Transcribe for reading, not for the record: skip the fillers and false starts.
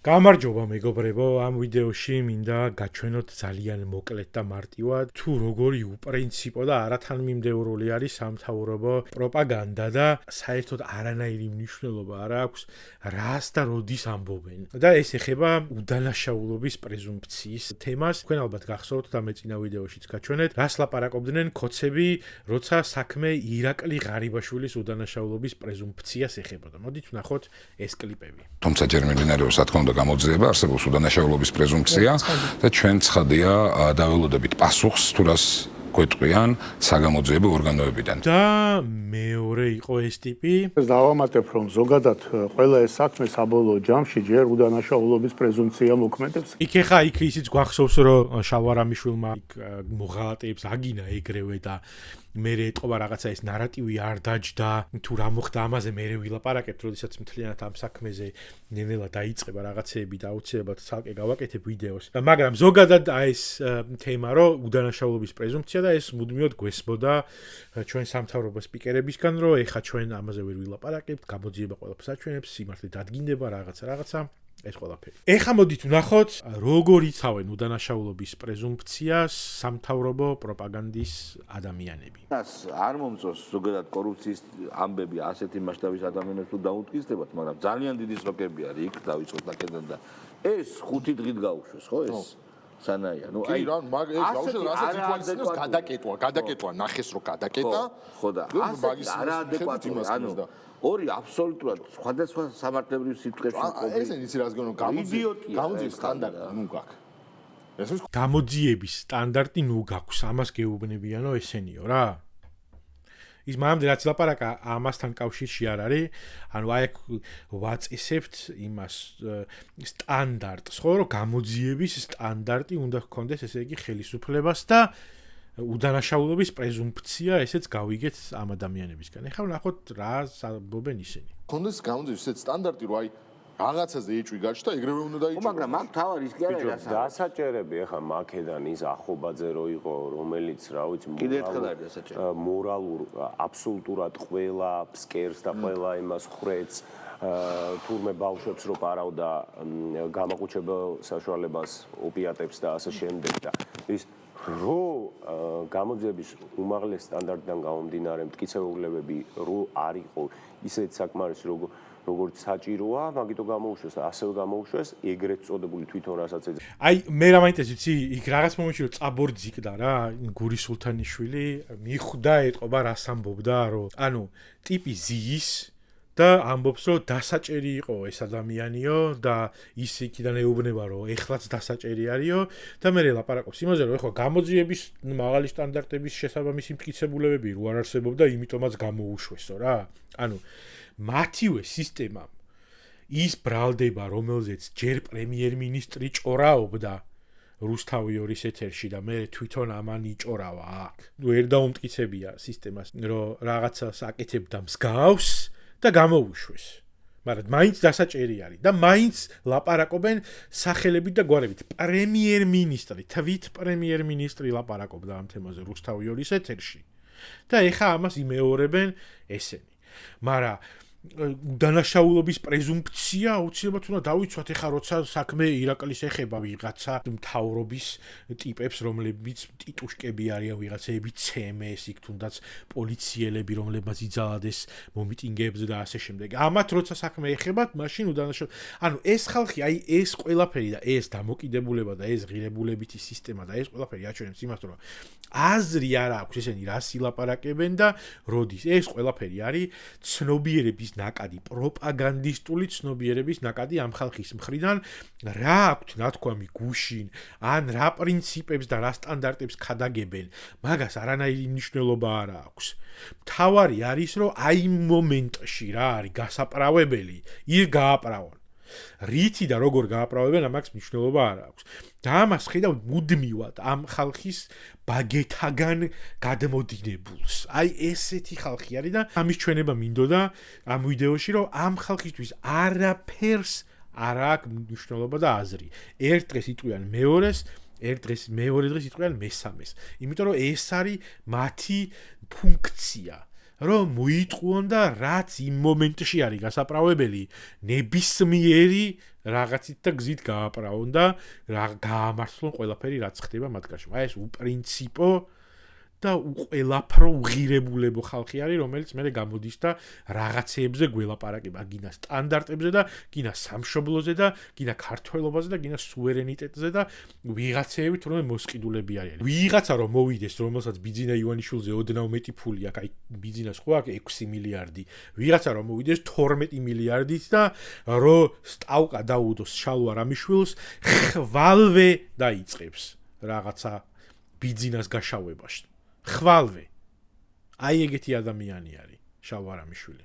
გამარჯობა მეგობრებო, ამ ვიდეოში მინდა გაჩვენოთ ძალიან მოკლედ და მარტივად თუ როგორი უპრინციპო და არათანმიმდევრული არის სამთავრობო პროპაგანდა და საერთოდ არანაირი მნიშვნელობა არ აქვს რას და როდის ამბობენ. და ეს ეხება უდანაშაულობის პრეზუმფციის თემას. თქვენ ალბათ გახსოვთ და მე წინა ვიდეოშიც გაჩვენეთ, რას ლაპარაკობდნენ ქოცები, როცა საქმე ირაკლი ღარიბაშვილის უდანაშაულობის პრეზუმფციას ეხებოდა. მოდით ვნახოთ ეს კლიპები. თუმცა ჯერ მიმდინარეობს რა თქმა უნდა გამოძიება, არსებობს უდანაშაულობის პრეზუმფცია და ჩვენ ცხადია დაველოდებით პასუხს თუ რას გვეტყვიან საგამოძიებო ორგანოებიდან. და მეორე იყო ეს ტიპი. დავამატებ რომ ზოგადად ყველა ეს საქმე საბოლოო ჯამში ჯერ უდანაშაულობის პრეზუმფცია მოქმედებს. იქ ისიც გვახსოვს რომ შალვარამიშვილმა მოღალატეებს აგინა ეგრევე და მერე ეთყობა რაღაცა ეს ნარატივი არ დაჯდა თუ რა მოხდა ამაზე მერე ვილაპარაკებთ, როდესაც მთლიანად ამ საქმეზე ნელ-ნელა დაიწყება რაღაცეები და აუცილებლად ცალკე გავაკეთებ ვიდეოს. მაგრამ ზოგადად ეს თემა რომ უდანაშაულობის პრეზუმფცია და ეს მუდმივად გვესმოდა ჩვენ სამთავრობო სპიკერებისგან, რომ ეხა ჩვენ ამაზე ვერ ვილაპარაკებთ, გამოძიება ყველაფერს აჩვენებს, სიმართლე დადგინდება რაღაცა ეს ყველაფერი. ეხა მოდით ვნახოთ როგორ იცავენ უდანაშაულობის პრეზუმფციას სამთავრობო პროპაგანდის ადამიანები. არ მომწონს ზოგადად კორუფციის ამბები ასეთი მასშტაბის ადამიანებს თუ დაუთქისდებათ, მაგრამ ძალიან დიდი სროკები არის იქ დავიწყოთ აქედან და ეს 5 დღით გაუშვეს, ხო ეს? სანაია, ნუ აი რა მაგ ეს გაუშვეს რასაც ითვალისწინებს გადაკეტვა ნახეს რომ გადაკეტა ხო და არაადეკვატური ანუ ორი აბსოლუტურად სხვადასხვა სამართლებრივ სიტყვებში ყოფილი ესენი იცი რას გონო გამოძიების სტანდარტი ნუ გაქვს გამოძიების სტანდარტი ნუ გაქვს ამას გეუბნებიანო ესენიო რა ის მანამდე რაც ლაპარაკა ამასთან კავშირში არ არის ანუ აი ვაწესებთ იმას სტანდარტს ხო რომ გამოძიების სტანდარტი უნდა ჰქონდეს ესე იგი ხელისუფლებას და უდანაშაულობის პრეზუმფცია ესეც გავიგეთ ამ ადამიანებისგან. ეხლა ვნახოთ რა საბობენ ისინი. კონდეს გამოძიების ეს სტანდარტი რომ აი რაღაცაზე ეჭვი გაჩნდა, ეგრევე უნდა დაიჭიროს. მაგრამ მაგ თავად ის კი არის დასაჭერები ახლა მაკედან ის ახობაძე რო იყო, რომელიც რა ვიცი, მორალურ აბსოლუტურად ყველა ფსკერს და ყველა იმას ხრեց თურმე ბავშვებს რო პარავდა გამაყუჩებელ საშუალებას ოპიატებს და ასე შემდეგ და ის რო გამოძიების უმაღლეს სტანდარტიდან გამომდინარე მტკიცებულებები რო არ იყო ისეთ საკმარისი როგორც საჭიროა, მაგითო გამოუშვეს და ასევე გამოუშვეს ეგრეთ წოდებული თვითონ რასაც ეძებდა. აი მე რა მაინტერესებს იცი, იქ რაღაც მომენტში რომ წაბორძიკდა რა, გური სულთანიშვილი მიხვდა ეთყობა რას ამბობდა, რომ ანუ ტიპი ზის და ამბობს რომ დასაჭერი იყო ეს ადამიანიო და ის იქიდან ეუბნება რომ ეხლაც დასაჭერი არისო და მე ლაპარაკობს იმაზე რომ ეხლა გამოძიების მაღალი სტანდარტების შესაბამისი მტკიცებულებები რო არ არსებობდა, იმიტომაც გამოუშვესო რა. ანუ მათივე სისტემამ ის ბრალდება, რომელზეც ჯერ პრემიერ-მინისტრი ჭორაობდა რუსთავი ორის ეთერში და მე თვითონ ამან იჭორავა აქ. ნუ ვერ დაუმტკიცებია სისტემას, რომ რაღაცას აკეთებდა მსგავს და გამოუშვეს. მაგრამ მაინც დასაჭერი არის და მაინც ლაპარაკობენ სახელებით და გვარებით. პრემიერ-მინისტრი, თვით პრემიერ-მინისტრი ლაპარაკობდა ამ თემაზე რუსთავი ორის ეთერში. და ეხა ამას იმეორებენ ესენი. მაგრამ უდანაშაულობის პრეზუმფცია აუცილებლად უნდა დავიცვათ ეხა როცა საქმე ირაკლის ეხება ვიღაცა მთავრობის ტიპებს, რომლებიც ტიტუშკები არიან, ვიღაცები ცემეს, იქ თუნდაც პოლიციელები, რომლებმაც იძალადეს მომიტინგეებზე და ასე შემდეგ. ამათ როცა საქმე ეხებათ, მაშინ ანუ ეს ხალხი, აი ეს ყველაფერი და ეს დამოკიდებულება და ეს ღირებულებითი სისტემა და ეს ყველაფერი აჩვენებს იმას, რომ აზრი არ აქვს ესენი რას ილაპარაკებენ და როდის ეს ყველაფერი არის ცნობიერების ნაკადი, პროპაგანდისტული ცნობიერების ნაკადი ამ ხალხის მხრიდან რა აქვთ ნათქვამი გუშინ, ან რა პრინციპებს და რა სტანდარტებს ქადაგებენ, მაგას არანაირი მნიშვნელობა არ აქვს. მთავარი არის, რომ აი მომენტში რა არის გასაправებელი, ის გააправონ. რითი და როგორ გააправებენ, ამას მნიშვნელობა არ აქვს. და ამას ხედავ მუდმივად ამ ხალხის ბაგეთაგან გადმოდინებულს. აი ესეთი ხალხი არის და ამის ჩვენება მინდოდა ამ ვიდეოში, რომ ამ ხალხისთვის არაფერს არ აქვს მნიშვნელობა და აზრი. ერთ დღეს იტყვიან მეორეს, მეორე დღეს იტყვიან მესამეს. იმიტომ რომ ეს არის მათი ფუნქცია. რომ მოიტყუონ და რაც იმ მომენტში არის გასაправებელი ნებისმიერი რაღაცით და გზით გააправონ და გაამართლონ ყველაფერი რაც ხდება მათ გარშემო. აი ეს უპრინციპო და ყველაფრო უღირებულებო ხალხი არის, რომელიც მე გამოდის და რაღაცეებზე გველაპარაკება, გინა სტანდარტებზე და გინა სამშობლოზე და გინა ქართველობაზე და გინა სუვერენიტეტზე და ვიღაცეებით რომ მოსყიდულები არიან. ვიღაცა რომ მოვიდეს, რომელსაც ბიძინა ივანიშვილზე ოდნავ მეტი ფული აქვს, აი ბიძინას ხო აქვს 6 მილიარდი. ვიღაცა რომ მოვიდეს 12 მილიარდით და რომ სტავკა დაუდოს შალვა რამიშვილს, ხვალვე დაიწყებს რაღაცა ბიძინას გაშავებაში. ხვალვე. აი ეგეთი ადამიანი არის შალვა რამიშვილი.